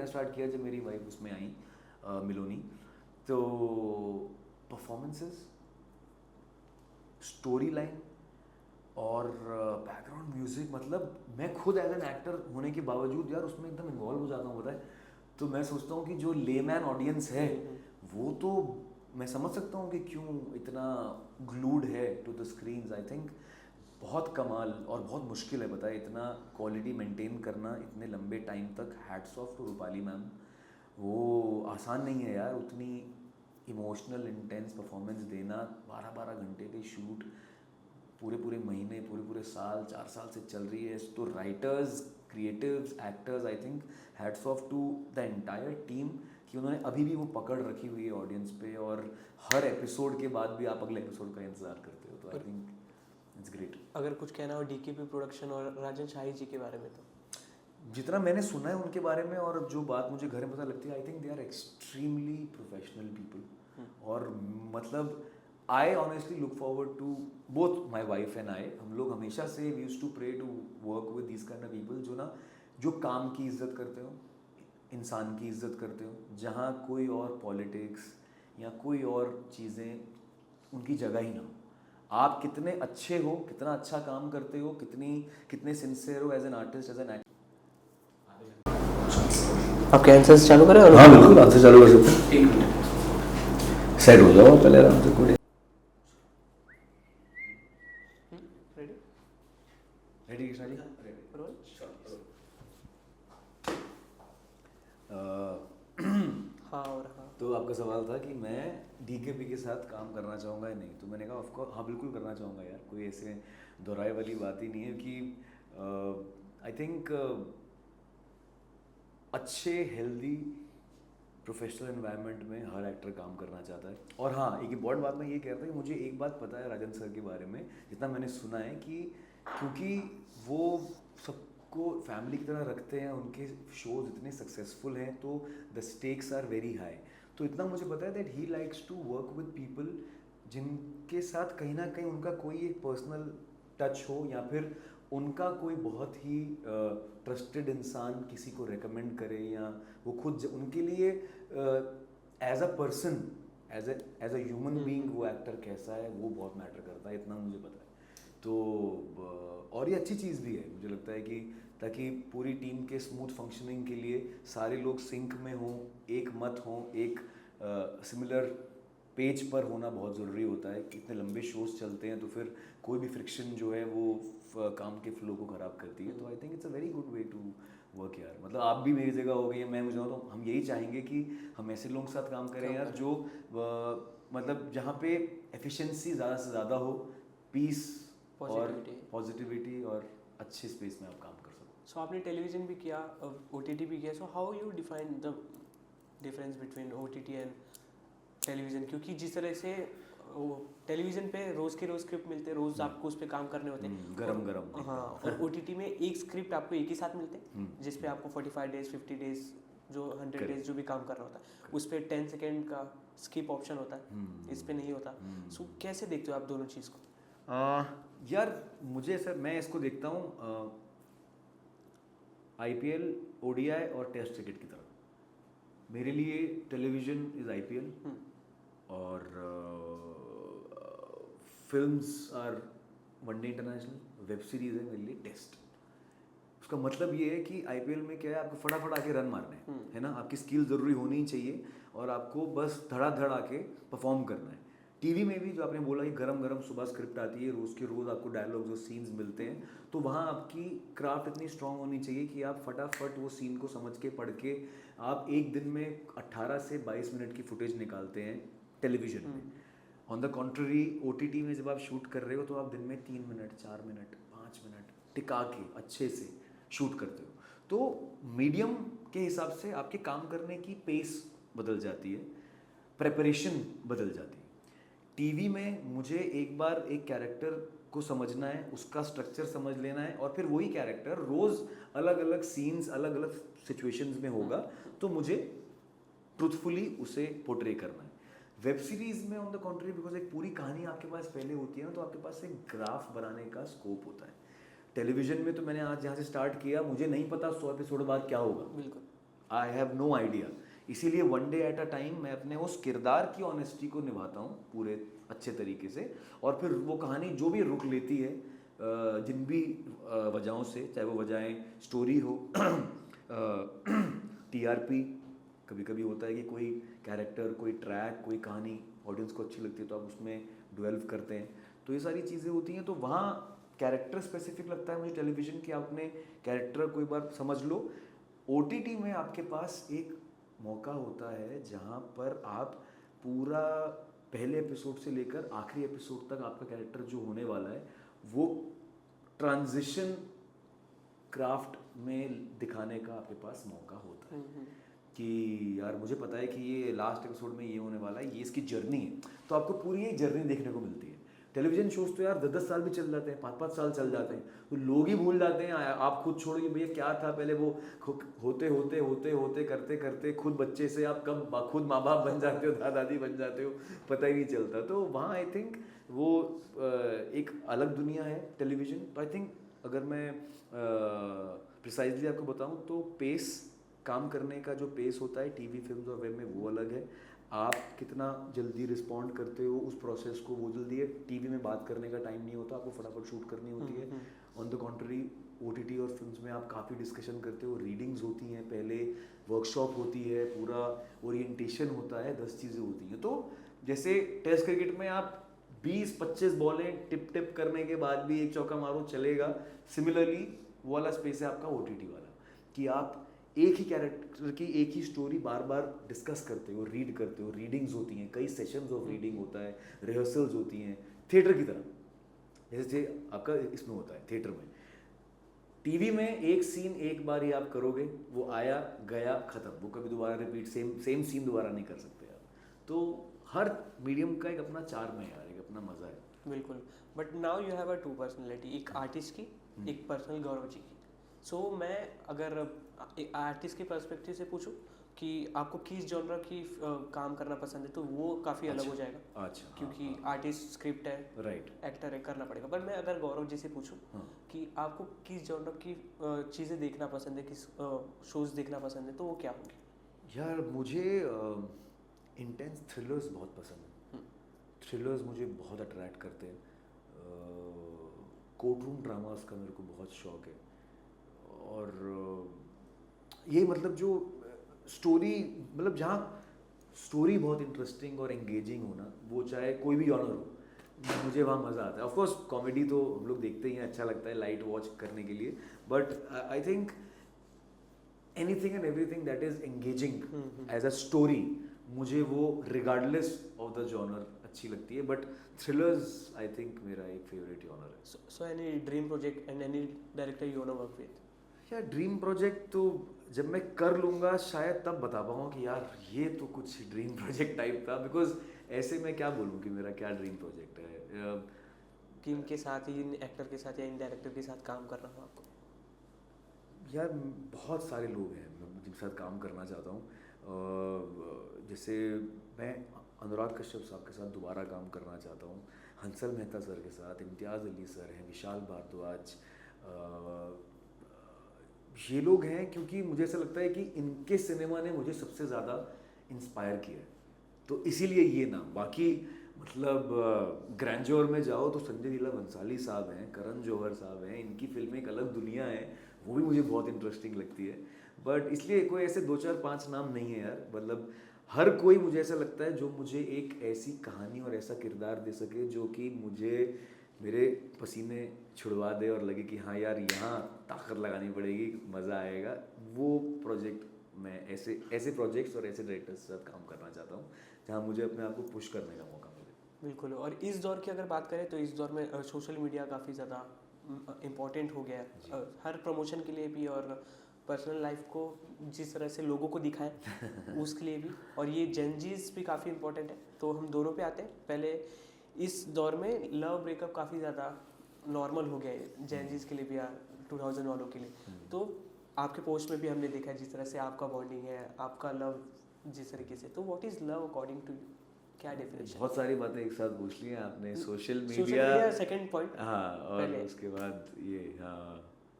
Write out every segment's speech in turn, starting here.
देखना स्टार्ट किया जब मेरी वाइफ उसमें आई मिलोनी। तो परफॉर्मेंसेस, स्टोरी लाइन और बैकग्राउंड म्यूजिक, मतलब मैं खुद एज एन एक्टर होने के बावजूद यार उसमें एकदम इन्वॉल्व हो जाता हूँ, पता है। तो मैं सोचता हूँ कि जो लेमैन ऑडियंस है वो तो मैं समझ सकता हूँ कि क्यों इतना ग्लूड है to the screens. I think बहुत कमाल और बहुत मुश्किल है, पता है, इतना क्वालिटी मेंटेन करना इतने लंबे टाइम तक। Hats off to Rupali ma'am, वो आसान नहीं है यार, उतनी इमोशनल इंटेंस परफॉर्मेंस देना, 12-12 घंटे की शूट, पूरे पूरे महीने, पूरे पूरे साल, 4 साल से चल रही है। तो writers, creatives, actors, I think hats off to the entire team कि उन्होंने अभी भी वो पकड़ रखी हुई है ऑडियंस पे, और हर एपिसोड के बाद भी आप अगले एपिसोड का इंतजार करते हो। तो आई थिंक इट्स ग्रेट। अगर कुछ कहना हो डीकेपी प्रोडक्शन और राजन शाही जी के बारे में, तो जितना मैंने सुना है उनके बारे में और जो बात मुझे घर में पता लगती है, I think they are extremely professional people. और मतलब I honestly look forward to both my wife and I, हम लोग हमेशा से we used to pray to work with these kind of people जो ना, जो काम की इज्जत करते हो, इंसान की इज्जत करते हो, जहाँ कोई और पॉलिटिक्स या कोई और चीज़ें उनकी जगह ही ना हो। आप कितने अच्छे हो, कितना अच्छा काम करते हो, कितने सिंसियर हो as an artist, as an actor. आपके आंसर्स चालू करें? हाँ बिल्कुल, आंसर चालू कर सकते हैं। सेट हो जाओ पहले आराम से। कोई रेडी? रेडी कृष्णा जी? हाँ और हाँ। तो आपका सवाल था कि मैं डीकेपी के साथ काम करना चाहूँगा या नहीं, तो मैंने कहा ऑफकोर्स हाँ बिल्कुल करना चाहूँगा यार, कोई ऐसे दोहराए वाली बात ही नहीं है कि आई थिंक अच्छे हेल्दी प्रोफेशनल एनवायरनमेंट में हर एक्टर काम करना चाहता है। और हाँ, एक इम्पॉर्टेंट बात मैं ये कह रहा था कि मुझे एक बात पता है राजन सर के बारे में, जितना मैंने सुना है, कि क्योंकि वो सबको फैमिली की तरह रखते हैं, उनके शोज इतने सक्सेसफुल हैं, तो the stakes are very high. तो इतना मुझे पता है that he likes to work with people जिनके साथ कहीं ना कहीं उनका कोई एक पर्सनल टच हो, या फिर उनका कोई बहुत ही ट्रस्टेड इंसान किसी को रेकमेंड करे, या वो खुद उनके लिए as a person, as a human being वो एक्टर कैसा है वो बहुत मैटर करता है, इतना मुझे पता है। तो और ये अच्छी चीज़ भी है मुझे लगता है कि ताकि पूरी टीम के स्मूथ फंक्शनिंग के लिए सारे लोग सिंक में हों, एक मत हों, एक सिमिलर पेज पर होना बहुत ज़रूरी होता है। इतने लंबे शोज चलते हैं तो फिर कोई भी फ्रिक्शन जो है वो काम के फ्लो को ख़राब करती है। तो I think it's a very good way to work यार। मतलब आप भी मेरी जगह हो गई, मैं मुझे तो हम यही चाहेंगे कि हम ऐसे लोगों के साथ काम करें यार जो मतलब जहाँ पे एफिशिएंसी ज़्यादा से ज़्यादा हो, पीस और पॉजिटिविटी और अच्छे स्पेस में आप काम कर सको। सो आपने टेलीविज़न भी किया, ओटीटी भी किया, so how you define the difference between OTT and television? क्योंकि जिस तरह से टेलीविज़न पे रोज़ के रोज़ स्क्रिप्ट मिलते हैं, रोज़ आपको उस पर काम करने होते हैं, गरम हाँ, और ओटीटी में एक स्क्रिप्ट आपको एक ही साथ मिलते हैं जिस पे आपको 45 डेज 50 डेज जो 100 डेज जो भी काम करना होता है, उस पर 10 सेकेंड का स्किप ऑप्शन होता है, इस पे नहीं होता। सो कैसे देखते हो आप दोनों चीज़ को? यार मुझे सर, मैं इसको देखता हूँ आईपीएल, ओडीआई और टेस्ट क्रिकेट की तरह। मेरे लिए टेलीविज़न इज़ आईपीएल और films are one day international, web series है मेरे लिए टेस्ट। उसका मतलब ये है कि आईपीएल में क्या है, आपको फटाफट आके रन मारने है ना, आपकी स्किल ज़रूरी होनी ही चाहिए और आपको बस धड़ाधड़ आके परफॉर्म करना है। टीवी में भी जो आपने बोला कि गरम गरम सुबह स्क्रिप्ट आती है, रोज़ के रोज़ आपको डायलॉग्स और सीन्स मिलते हैं, तो वहाँ आपकी क्राफ्ट इतनी स्ट्रांग होनी चाहिए कि आप फटाफट वो सीन को समझ के पढ़ के आप एक दिन में 18 से 22 मिनट की फुटेज निकालते हैं टेलीविज़न में। ऑन द कॉन्ट्ररी ओटीटी में जब आप शूट कर रहे हो तो आप दिन में 3 मिनट 4 मिनट 5 मिनट टिका के अच्छे से शूट करते हो। तो मीडियम के हिसाब से आपके काम करने की पेस बदल जाती है, प्रेपरेशन बदल जाती है। टीवी में मुझे एक बार एक कैरेक्टर को समझना है, उसका स्ट्रक्चर समझ लेना है और फिर वही कैरेक्टर रोज़ अलग अलग सीन्स अलग अलग सिचुएशंस में होगा, तो मुझे ट्रूथफुली उसे पोर्ट्रे करना है। वेब सीरीज़ में ऑन द कॉन्ट्री बिकॉज एक पूरी कहानी आपके पास पहले होती है ना, तो आपके पास एक ग्राफ बनाने का स्कोप होता है। टेलीविज़न में तो मैंने आज जहाँ से स्टार्ट किया, मुझे नहीं पता 100 एपिसोड बाद क्या होगा। बिल्कुल आई हैव नो आइडिया। इसीलिए one day at a time मैं अपने उस किरदार की ऑनेस्टी को निभाता हूँ पूरे अच्छे तरीके से, और फिर वो कहानी जो भी रुक लेती है जिन भी वजहों से, चाहे वो वजहें स्टोरी हो टीआरपी, कभी कभी होता है कि कोई कैरेक्टर, कोई ट्रैक, कोई कहानी ऑडियंस को अच्छी लगती है तो आप उसमें डेवलप करते हैं, तो ये सारी चीज़ें होती हैं। तो वहाँ कैरेक्टर स्पेसिफिक लगता है मुझे टेलीविज़न की, आपने कैरेक्टर कोई बार समझ लो। ओटीटी में आपके पास एक मौका होता है जहाँ पर आप पूरा पहले एपिसोड से लेकर आखिरी एपिसोड तक आपका कैरेक्टर जो होने वाला है वो ट्रांजिशन क्राफ्ट में दिखाने का आपके पास मौका होता है कि यार मुझे पता है कि ये लास्ट एपिसोड में ये होने वाला है, ये इसकी जर्नी है, तो आपको पूरी एक जर्नी देखने को मिलती है। टेलीविजन शोज तो यार 10-10 साल भी चल जाते हैं, 5-5 साल चल जाते हैं, तो लोग ही भूल जाते हैं। आप खुद छोड़िए भैया क्या था पहले, वो होते होते होते होते करते करते खुद बच्चे से आप कब खुद माँ बाप बन जाते हो, दादा दादी बन जाते हो, पता ही नहीं चलता। तो वहाँ आई थिंक वो एक अलग दुनिया है टेलीविज़न। तो आई थिंक अगर मैं प्रिसाइजली आपको बताऊँ तो पेस, काम करने का जो पेस होता है टीवी, फिल्म्स और वेब में, वो अलग है। आप कितना जल्दी रिस्पॉन्ड करते हो उस प्रोसेस को, वो जल्दी है। टीवी में बात करने का टाइम नहीं होता, आपको फटाफट शूट करनी होती है। ऑन द कॉन्ट्री ओटीटी और फिल्म्स में आप काफ़ी डिस्कशन करते हो, रीडिंग्स होती हैं, पहले वर्कशॉप होती है, पूरा ओरिएंटेशन होता है, 10 चीज़ें होती हैं। तो जैसे टेस्ट क्रिकेट में आप 20-25 बॉलें टिप टिप करने के बाद भी एक चौका मारो चलेगा, सिमिलरली वो वाला स्पेस है आपका ओटीटी वाला, कि आप एक ही कैरेक्टर की एक ही स्टोरी बार बार डिस्कस करते हो, रीड करते हो, रीडिंग्स होती हैं, कई सेशंस ऑफ रीडिंग होता है, रिहर्सल्स होती हैं, थिएटर की तरह जैसे आपका इसमें होता है थिएटर में। टीवी में एक सीन एक बार ही आप करोगे, वो आया गया खत्म, वो कभी दोबारा रिपीट सेम सीन दोबारा नहीं कर सकते आप। तो हर मीडियम का एक अपना चार्म है यार, एक अपना मज़ा है। बिल्कुल। But now you have a two personality, एक आर्टिस्ट की, एक पर्सनल गौरव जी की। सो मैं अगर आर्टिस्ट के पर्सपेक्टिव से पूछूं कि आपको किस जॉनर की काम करना पसंद है, तो वो काफ़ी अलग हो जाएगा। अच्छा, क्योंकि आर्टिस्ट स्क्रिप्ट है, राइट, एक्टर है, करना पड़ेगा। पर मैं अगर गौरव जी से पूछूं कि आपको किस जॉनर की चीज़ें देखना पसंद है, किस शोज़ देखना पसंद है, तो वो क्या होंगे? यार मुझे इंटेंस थ्रिलर्स बहुत पसंद है। थ्रिलर्स मुझे बहुत अट्रैक्ट करते हैं। कोर्ट रूम ड्रामास का मेरे को बहुत शौक है, और ये मतलब जो स्टोरी, मतलब जहाँ स्टोरी बहुत इंटरेस्टिंग और एंगेजिंग हो ना, वो चाहे कोई भी जॉनर हो, मुझे वहाँ मज़ा आता है। ऑफ कोर्स कॉमेडी तो हम लोग देखते ही हैं, अच्छा लगता है लाइट वॉच करने के लिए, but I think anything and everything that is engaging as a story, मुझे वो रिगार्डलेस ऑफ द जॉनर अच्छी लगती है। बट थ्रिलर्स आई थिंक मेरा एक फेवरेट जॉनर है। So any dream project and any director you want to work with? यार dream project तो जब मैं कर लूँगा शायद तब बता पाऊँगा कि यार ये तो कुछ ड्रीम प्रोजेक्ट टाइप था, बिकॉज ऐसे मैं क्या बोलूँ कि मेरा क्या ड्रीम प्रोजेक्ट है। कि इनके साथ ही, इन एक्टर के साथ या इन डायरेक्टर के साथ काम करना हो आपको? यार बहुत सारे लोग हैं जिनके साथ काम करना चाहता हूँ। जैसे मैं अनुराग कश्यप साहब के साथ दोबारा काम करना चाहता हूँ, हंसल मेहता सर के साथ, इम्तियाज़ अली सर हैं, विशाल भारद्वाज, ये लोग हैं क्योंकि मुझे ऐसा लगता है कि इनके सिनेमा ने मुझे सबसे ज़्यादा इंस्पायर किया है, तो इसीलिए ये नाम। बाकी मतलब ग्रैंडजोर में जाओ तो संजय लीला भंसाली साहब हैं, करण जौहर साहब हैं, इनकी फिल्में एक अलग दुनिया है, वो भी मुझे बहुत इंटरेस्टिंग लगती है। बट इसलिए कोई ऐसे 2-4-5 नाम नहीं है यार, मतलब हर कोई मुझे ऐसा लगता है जो मुझे एक ऐसी कहानी और ऐसा किरदार दे सके जो कि मुझे मेरे पसीने छुड़वा दे और लगे कि हाँ यार यहाँ ताकत लगानी पड़ेगी, मज़ा आएगा, वो प्रोजेक्ट मैं ऐसे प्रोजेक्ट्स और ऐसे डायरेक्टर्स के साथ काम करना चाहता हूँ जहाँ मुझे अपने आप को पुश करने का मौका मिले। बिल्कुल। और इस दौर की अगर बात करें तो इस दौर में सोशल मीडिया काफ़ी ज़्यादा इम्पॉर्टेंट हो गया है, हर प्रमोशन के लिए भी और पर्सनल लाइफ को जिस तरह से लोगों को दिखाएं उसके लिए भी। और ये जेनजीज भी काफ़ी इम्पोर्टेंट है, तो हम दोनों पे आते हैं। पहले इस दौर में लव ब्रेकअप काफ़ी ज़्यादा नॉर्मल हो गया है जेनजीज के लिए भी, 2000 वालों के लिए। तो आपके पोस्ट में भी हमने देखा है जिस तरह से आपका बॉन्डिंग है, आपका लव जिस तरीके से, तो what is love according to you, क्या डेफिनेशन? बहुत सारी बातें एक साथ पूछ ली हैं आपने। Social media media second point, हाँ, और पहले उसके बाद ये, हाँ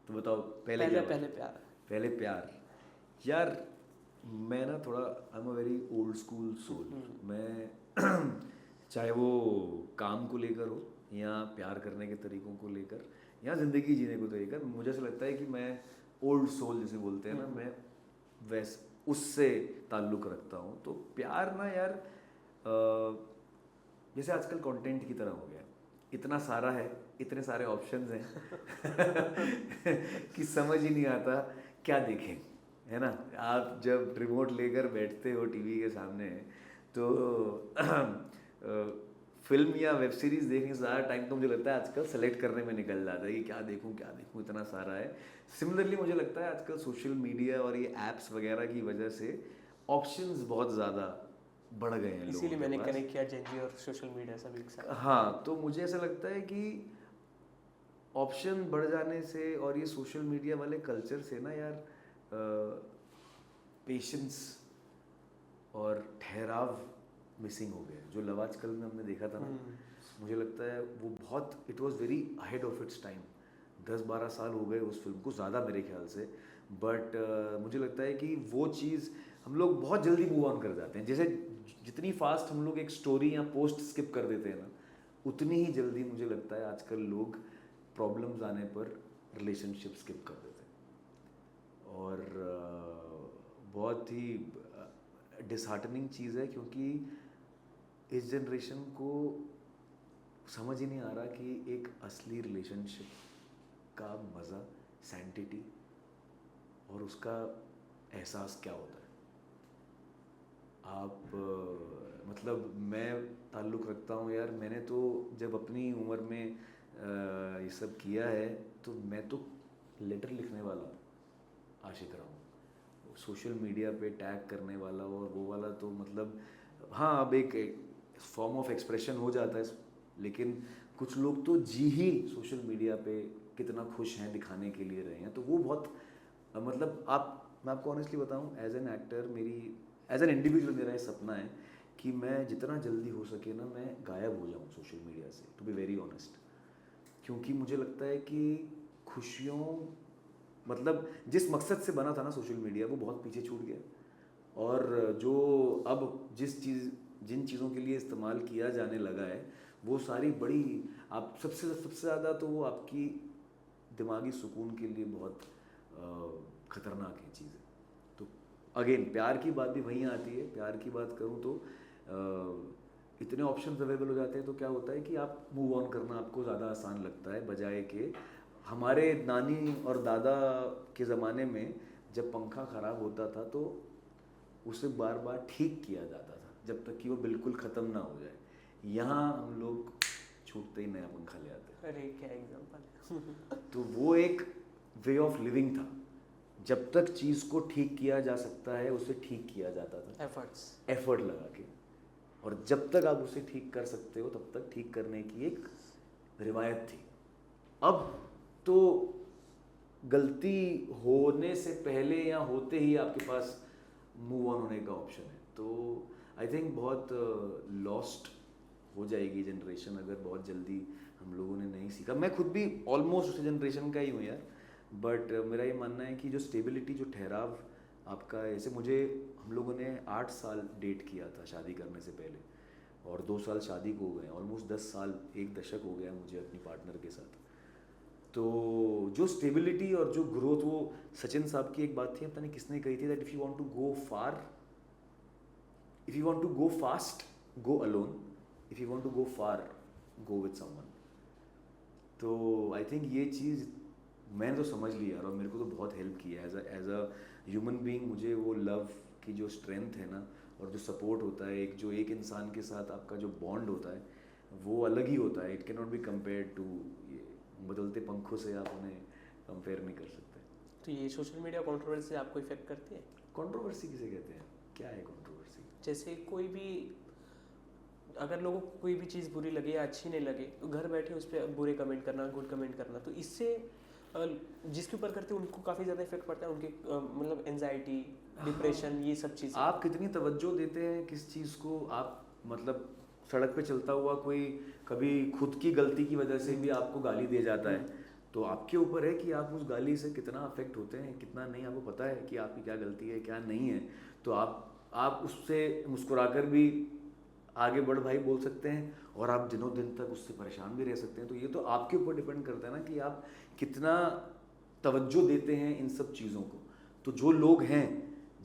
तो बताओ पहले पहले क्या पहले प्यार। पहले प्यार। यार मैं ना थोड़ा I am a very old school soul. मैं चाहे वो काम को लेकर हो या प्यार करने के तरीकों को लेकर या ज़िंदगी जीने को लेकर, मुझे ऐसा लगता है कि मैं ओल्ड सोल जिसे बोलते हैं ना, मैं वैस उससे ताल्लुक़ रखता हूँ। तो प्यार ना यार जैसे आजकल कंटेंट की तरह हो गया, इतना सारा है, इतने सारे ऑप्शंस हैं कि समझ ही नहीं आता क्या देखें, है ना। आप जब रिमोट लेकर बैठते हो टीवी के सामने तो फिल्म या वेब सीरीज़ देखने से ज़्यादा टाइम तो मुझे लगता है आजकल सेलेक्ट करने में निकल जाता है कि क्या देखूं, इतना सारा है। सिमिलरली मुझे लगता है आजकल सोशल मीडिया और ये ऐप्स वगैरह की वजह से ऑप्शंस बहुत ज़्यादा बढ़ गए हैं, इसीलिए मैंने कनेक्ट किया जेनजी और सोशल मीडिया सब एक साथ। हाँ, तो मुझे ऐसा लगता है कि ऑप्शन बढ़ जाने से और ये सोशल मीडिया वाले कल्चर से ना यार पेशेंस और ठहराव मिसिंग हो गया। जो लव आजकल में हमने देखा था ना, मुझे लगता है वो बहुत, it was very ahead of its time. 10-12 साल हो गए उस फिल्म को, ज़्यादा मेरे ख्याल से। बट मुझे लगता है कि वो चीज़ हम लोग बहुत जल्दी मूव ऑन कर जाते हैं। जैसे जितनी फास्ट हम लोग एक स्टोरी या पोस्ट स्किप कर देते हैं ना, उतनी ही जल्दी मुझे लगता है आजकल लोग प्रॉब्लम्स आने पर रिलेशनशिप स्किप कर देते हैं। और बहुत ही डिसहार्टनिंग चीज़ है, क्योंकि इस जनरेशन को समझ ही नहीं आ रहा कि एक असली रिलेशनशिप का मज़ा, सैंटिटी और उसका एहसास क्या होता है। आप मतलब मैं ताल्लुक़ रखता हूँ यार, मैंने तो जब अपनी उम्र में ये सब किया है तो मैं तो लेटर लिखने वाला आशिक रहा हूँ। सोशल मीडिया पे टैग करने वाला और वो वाला तो मतलब हाँ, अब एक फॉर्म ऑफ एक्सप्रेशन हो जाता है, लेकिन कुछ लोग तो जी ही सोशल मीडिया पे कितना खुश हैं दिखाने के लिए रहे हैं। तो वो बहुत मतलब मैं आपको ऑनेस्टली बताऊं, as an actor, as an individual मेरा ये सपना है कि मैं जितना जल्दी हो सके ना मैं गायब हो जाऊं सोशल मीडिया से, टू बी वेरी ऑनेस्ट। क्योंकि मुझे लगता है कि खुशियों मतलब जिस मकसद से बना था ना सोशल मीडिया, वो बहुत पीछे छूट गया। और जो अब जिन चीज़ों के लिए इस्तेमाल किया जाने लगा है, वो सारी बड़ी, आप सबसे ज़्यादा तो वो आपकी दिमागी सुकून के लिए बहुत ख़तरनाक है चीज़ें। तो अगेन प्यार की बात भी वहीं आती है। प्यार की बात करूँ तो इतने ऑप्शंस अवेलेबल हो जाते हैं, तो क्या होता है कि आप मूव ऑन करना आपको ज़्यादा आसान लगता है, बजाय कि हमारे नानी और दादा के ज़माने में जब पंखा ख़राब होता था तो उसे बार बार ठीक किया जाता था जब तक कि वो बिल्कुल ख़त्म ना हो जाए। यहाँ हम लोग छूटते ही नया पंखा ले आते हैं। अरे क्या एग्जाम्पल। तो वो एक वे ऑफ लिविंग था। जब तक चीज़ को ठीक किया जा सकता है उसे ठीक किया जाता था, एफर्ट लगा के। और जब तक आप उसे ठीक कर सकते हो तब तक ठीक करने की एक रिवायत थी। अब तो गलती होने से पहले या होते ही आपके पास मूव ऑन होने का ऑप्शन है। तो आई थिंक बहुत लॉस्ट हो जाएगी जनरेशन अगर बहुत जल्दी हम लोगों ने नहीं सीखा। मैं खुद भी ऑलमोस्ट उसी जनरेशन का ही हूँ यार, बट मेरा ये मानना है कि जो स्टेबिलिटी, जो ठहराव आपका, ऐसे हम लोगों ने 8 साल डेट किया था शादी करने से पहले, और 2 साल शादी को हो गए, ऑलमोस्ट 10 साल, 1 दशक हो गया मुझे अपनी पार्टनर के साथ। तो जो स्टेबिलिटी और जो ग्रोथ, वो सचिन साहब की एक बात थी, पता नहीं किसने कही थी, that if you want to go fast go alone, if you want to go far go with someone. तो आई थिंक ये चीज़ मैंने तो समझ लिया और मेरे को तो बहुत हेल्प किया एज अ ह्यूमन बीइंग। मुझे वो लव की जो स्ट्रेंथ है ना, और जो सपोर्ट होता है, एक इंसान के साथ आपका जो बॉन्ड होता है वो अलग ही होता है। It can not be compared to बदलते पंखों से, आप उन्हें कंपेयर नहीं कर सकते। तो ये सोशल मीडिया कंट्रोवर्सी आपको इफेक्ट करती है? कंट्रोवर्सी किसे कहते हैं? क्या है कंट्रोवर्सी? जैसे कोई भी, अगर लोगों को कोई भी चीज़ बुरी लगे या अच्छी नहीं लगे तो घर बैठे उस पर बुरे कमेंट करना, गुड कमेंट करना, तो इससे जिसके ऊपर करते हैं उनको काफ़ी ज़्यादा इफेक्ट पड़ता है, उनके मतलब एंजाइटी, डिप्रेशन, ये सब चीज़ें। आप कितनी तवज्जो देते हैं किस चीज़ को? आप मतलब सड़क पे चलता हुआ कोई कभी खुद की गलती की वजह से भी आपको गाली दे जाता है, तो आपके ऊपर है कि आप उस गाली से कितना अफेक्ट होते हैं, कितना नहीं। आपको पता है कि आपकी क्या गलती है क्या नहीं है, तो आप उससे मुस्कुराकर भी आगे बढ़ भाई बोल सकते हैं, और आप दिनों दिन तक उससे परेशान भी रह सकते हैं। तो ये तो आपके ऊपर डिपेंड करता है ना कि आप कितना तवज्जो देते हैं इन सब चीज़ों को। तो जो लोग हैं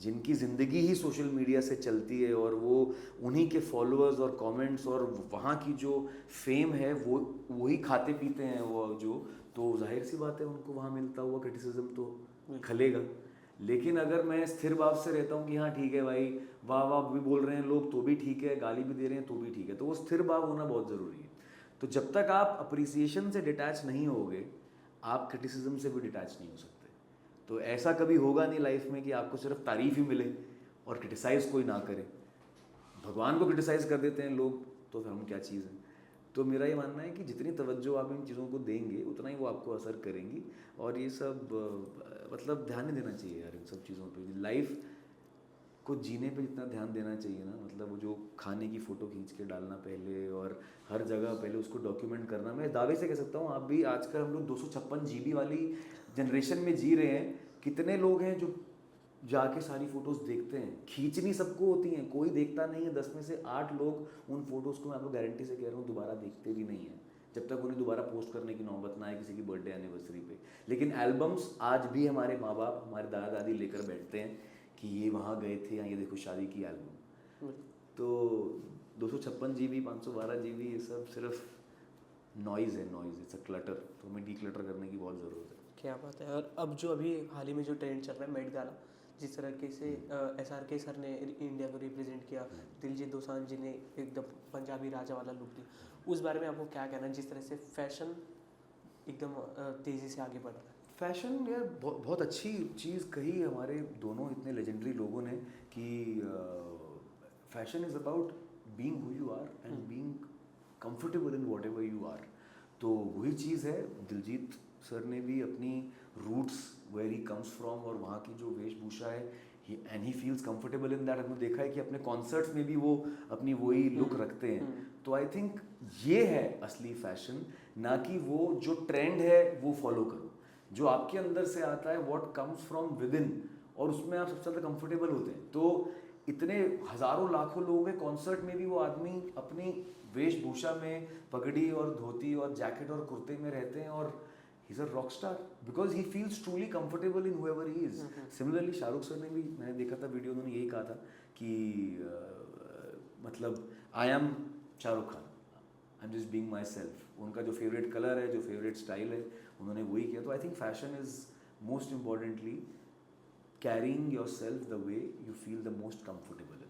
जिनकी ज़िंदगी ही सोशल मीडिया से चलती है, और वो उन्हीं के फॉलोअर्स और कमेंट्स और वहाँ की जो फेम है वो वही खाते पीते हैं वो जो, तो जाहिर सी बात है उनको वहाँ मिलता हुआ क्रिटिसिज्म तो खलेगा। लेकिन अगर मैं स्थिर भाव से रहता हूँ कि हाँ ठीक है भाई, वाह वाह भी बोल रहे हैं लोग तो भी ठीक है, गाली भी दे रहे हैं तो भी ठीक है, तो वो स्थिर भाव होना बहुत ज़रूरी है। तो जब तक आप अप्रिसिएशन से डिटैच नहीं होगे, आप क्रिटिसिज्म से भी डिटैच नहीं हो सकते। तो ऐसा कभी होगा नहीं लाइफ में कि आपको सिर्फ तारीफ ही मिले और क्रिटिसाइज़ कोई ना करे। भगवान को क्रिटिसाइज़ कर देते हैं लोग, तो फिर हम क्या चीज़ है। तो मेरा ये मानना है कि जितनी तवज्जो आप इन चीज़ों को देंगे उतना ही वो आपको असर करेंगी। और ये सब मतलब ध्यान नहीं देना चाहिए यार इन सब चीज़ों पे। लाइफ को जीने पे जितना ध्यान देना चाहिए ना, मतलब वो जो खाने की फ़ोटो खींच के डालना पहले, और हर जगह पहले उसको डॉक्यूमेंट करना। मैं दावे से कह सकता हूँ आप भी, आजकल हम लोग 256 GB वाली जनरेशन में जी रहे हैं। कितने लोग हैं जो जाके सारी फ़ोटोज़ देखते हैं, खींचनी सबको होती हैं, कोई देखता नहीं है। 10 में से 8 लोग उन फ़ोटोज़ को, मैं आपको गारंटी से कह रहा हूँ, दोबारा देखते भी नहीं हैं, जब तक उन्हें दोबारा पोस्ट करने की नौबत ना आए किसी की बर्थडे एनिवर्सरी पे। लेकिन एल्बम्स आज भी हमारे माँ बाप, हमारे दादा दादी लेकर बैठते हैं कि ये वहाँ गए थे, या ये देखो शादी की एल्बम। तो 256 GB 512 GB ये सब सिर्फ नॉइज़ है, नॉइज़, इट्स अ क्लटर। तो हमें डीक्लटर करने की बहुत ज़रूरत है। क्या बात है। और अब जो अभी हाल ही में जो ट्रेंड चल रहा है मेट गाला, जिस तरीके से SRK सर ने इंडिया को रिप्रेजेंट किया, दिलजीत दोसांझ जी ने एकदम पंजाबी राजा वाला लुक दिया, उस बारे में आपको क्या कहना है, जिस तरह से फैशन एकदम तेज़ी से आगे बढ़ रहा है? फैशन यार बहुत अच्छी चीज़ कही हमारे दोनों इतने लेजेंडरी लोगों ने कि fashion is about being who you are and being comfortable in whatever you are. तो वही चीज़ है, दिलजीत सर ने भी अपनी roots where he comes from और वहाँ की जो वेशभूषा है, and he feels comfortable in that. हमने देखा है कि अपने कॉन्सर्ट्स में भी वो अपनी वही लुक रखते हैं। तो आई थिंक ये है असली फैशन, ना कि वो जो ट्रेंड है वो फॉलो करो। जो आपके अंदर से आता है, what comes from with in, और उसमें आप सबसे ज़्यादा कंफर्टेबल होते हैं। तो इतने हज़ारों लाखों लोग हैं कॉन्सर्ट में भी, वो आदमी अपनी वेशभूषा में पगड़ी और धोती और जैकेट और कुर्ते में रहते हैं, और he is a rock star because he feels truly comfortable in however he is. Similarly Shahrukh sir ने भी, मैंने देखा था वीडियो, उन्होंने यही कहा था कि मतलब I am Shahrukh Khan, I am just being my self. उनका जो फेवरेट कलर है, जो फेवरेट स्टाइल है, उन्होंने वही किया। तो I think fashion is most importantly carrying your self the way you feel the most comfortable.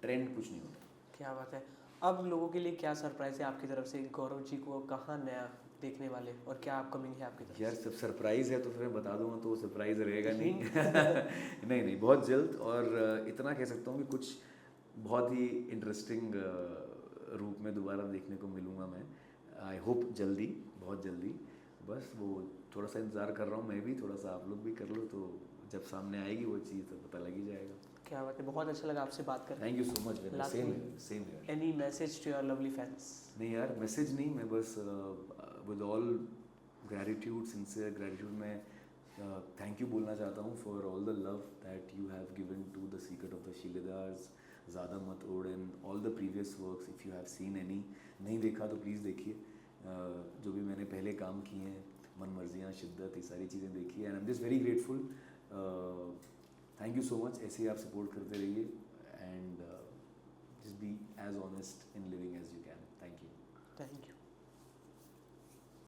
Trend कुछ नहीं होता। क्या बात है। अब लोगों के लिए क्या सरप्राइज है आपकी तरफ से, गौरव जी को कहाँ नया देखने वाले, और क्या अपकमिंग है आपकी तरफ? यार सब सरप्राइज़ है तो फिर मैं बता दूंगा तो वो सरप्राइज़ रहेगा नहीं। नहीं नहीं, बहुत जल्द। और इतना कह सकता हूँ कि कुछ बहुत ही इंटरेस्टिंग रूप में दोबारा देखने को मिलूँगा मैं। आई होप जल्दी, बहुत जल्दी। बस वो थोड़ा सा इंतज़ार कर रहा हूँ मैं भी, थोड़ा सा आप लोग भी कर लो, तो जब सामने आएगी वो चीज़ तो पता लग ही जाएगा। क्या बात है, बहुत अच्छा लगा आपसे बात करके। Thank you so much. Same है। Any message to your lovely fans? नहीं यार, मैसेज नहीं, मैं बस with all gratitude, sincere gratitude, मैं थैंक यू बोलना चाहता हूँ for all the love that you have given to the secret of the Shiledars, ज़्यादा मत ओढ़, and all the previous works. If you have seen any, नहीं देखा तो प्लीज़ देखिए। जो भी मैंने पहले काम किए हैं, मन मर्जियाँ, शिद्दत, ये सारी चीज़ें देखिए, and I am just very grateful. Thank you so much. ऐसे ही आप सपोर्ट करते रहिए, and just be as honest in living as you can. Thank you. Thank you.